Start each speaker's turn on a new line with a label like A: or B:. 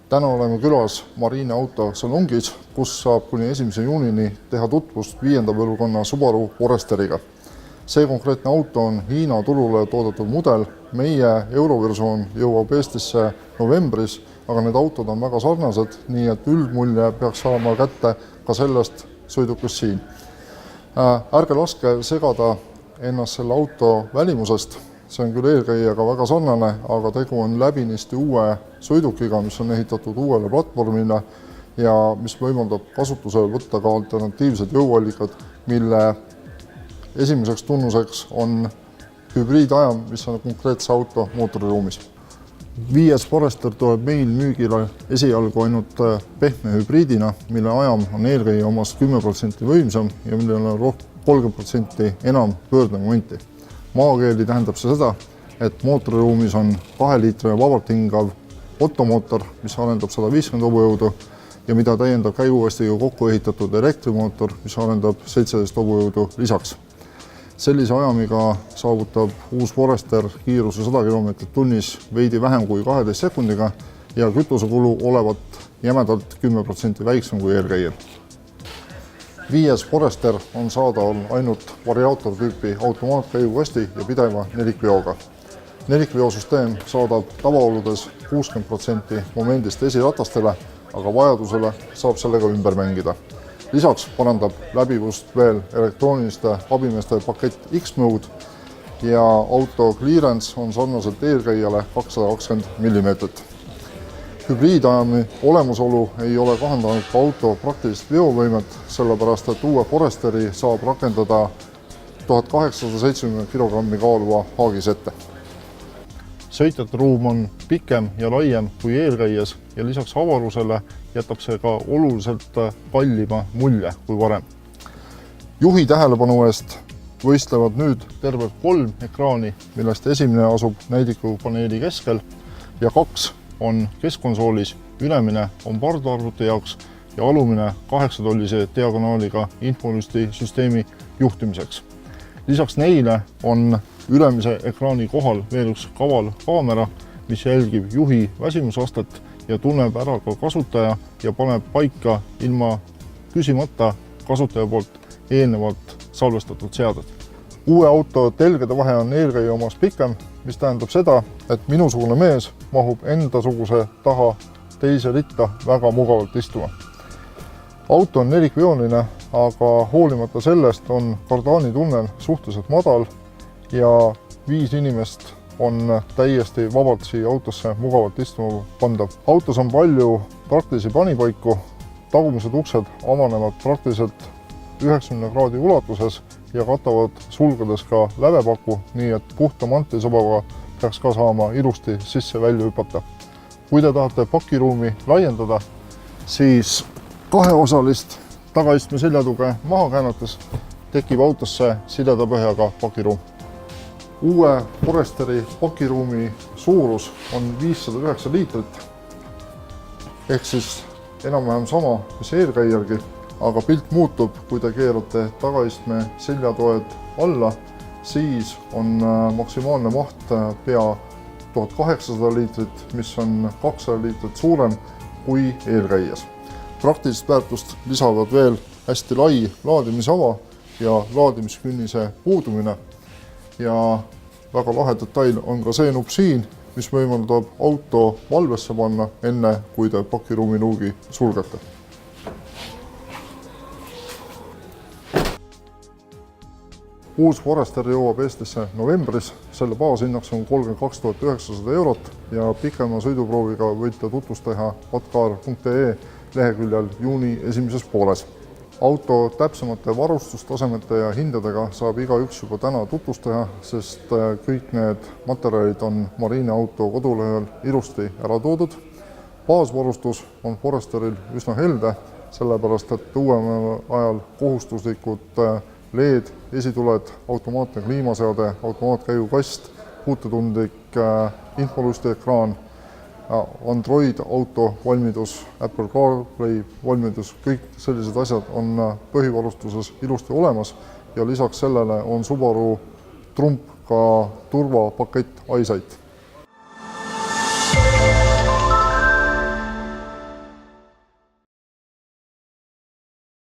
A: Täna oleme külas Marine Auto salongis, kus saab kuni 1. juunini teha tutvust 5. põlvkonna Subaru Foresteriga. See konkreetne auto on Hiina turule toodetud mudel. Meie euroversioon jõuab Eestisse novembris, aga need autod on väga sarnased, nii et üldmulje peaks saama kätte ka sellest sõidukust siin. Ärge laske segada ennast selle auto välimusest. See on küll eelkäijaga väga sarnane, aga tegu on läbinisti uue sõidukiga, mis on ehitatud uuele platvormile ja mis võimaldab kasutusele võtta ka alternatiivsed jõuallikad, mille esimeseks tunnuseks on hübriidajam, mis on konkreetse auto mootoriruumis. 5. Forester tuleb meil müügile esialgu ainult pehme hübriidina, mille ajam on eelkäija omast 10% võimsam ja millel on 30% enam pöördemomenti. Maakeeli tähendab see seda, et mootoriruumis on 2-liitrine vabalt hingav ottomootor, mis arendab 150 hobujõudu ja mida täiendab käigukastiga kokku ehitatud elektrimootor, mis arendab 17 hobujõudu lisaks. Sellise ajamiga saavutab uus Forester kiiruse 100 km/h veidi vähem kui 12 sekundiga ja kütusekulu olevat jämedalt 10% väiksem kui eelkäijal. 5. Forester on saadaval ainult variaator tüüpi automaatkäigukasti ja pideva nelikveoga. Nelikveosüsteem saadab tavaoludes 60% momendist esiratastele, aga vajadusele saab sellega ümber mängida. Lisaks parandab läbivust veel elektrooniliste abimeeste pakett X-Mode ja auto clearance on sarnaselt eelkäijale 220 mm. Hübriidajami olemasolu ei ole kahandanud ka auto praktilist veovõimet, sellepärast et uue Foresteri saab rakendada 1870 kg kaaluva haagisette. Sõitjate ruum on pikem ja laiem kui eelkäijas ja lisaks avarusele jätab see ka oluliselt kallima mulje kui varem. Juhi tähelepanu eest võistlevad nüüd tervelt 3 ekraani, millest esimene asub näidikupaneeli keskel ja 2 on keskkonsoolis, ülemine on pardarvuti jaoks ja alumine 8-tollise diagonaaliga infolusti süsteemi juhtimiseks. Lisaks neile on ülemise ekraani kohal veel üks kaval kaamera, mis jälgib juhi väsimusastet ja tunneb ära ka kasutaja ja paneb paika ilma küsimata kasutaja poolt eelnevalt salvestatud seadet. Uue auto telgede vahe on eelkäija omast pikem, mis tähendab seda, et minusugune mees mahub endasuguse taha teise ritta väga mugavalt istuma. Auto on nelikveoline, aga hoolimata sellest on kardaanitunnel suhteliselt madal ja 5 inimest on täiesti vabalt siia autosse mugavalt istuma pandav. Autos on palju praktilisi panipaiku, tagumised uksed avanevad praktiliselt 90 kraadi ulatuses ja katavad sulgedes ka lävepaku, nii et puhta mantisobaga peaks ka saama ilusti sisse-välja hüpata. Kui te tahate pakiruumi laiendada, siis 2-osalist tagaistme seljatuge maha käänates tekib autosse sileda põhjaga pakiruum. Uue Foresteri pakiruumi suurus on 509 liitrit, ehk siis enam-vähem sama, mis eelkäijalgi. Aga pilt muutub, kui te keerate tagaistme seljatoed alla, siis on maksimaalne maht pea 1800 liitrit, mis on 200 liitrit suurem kui eelkäijas. Praktilist väärtust lisavad veel hästi lai laadimisava ja laadimiskünnise puudumine. Ja väga lahe detail on ka see nupp siin, mis võimaldab auto valvesse panna enne, kui te pakiruumi luugi sulgete. Uus Forester jõuab Eestisse novembris, selle baashinnaks on 32 900 eurot ja pikema sõiduprooviga võite tutvust teha atcar.ee leheküljel juuni esimeses pooles. Auto täpsemate varustustasemete ja hindadega saab igaüks juba täna tutvust teha, sest kõik need materjalid on Marine Auto kodulehel ilusti ära toodud. Baasvarustus on Foresteril üsna helde, sellepärast et uuemal ajal kohustuslikud LED, esituled, automaatne kliimaseade, automaatkäigukast, puutetundlik infolusti ekraan, Android auto valmidus, Apple CarPlay valmidus, kõik sellised asjad on põhivarustuses ilusti olemas ja lisaks sellele on Subaru trump ka turvapakett iSight.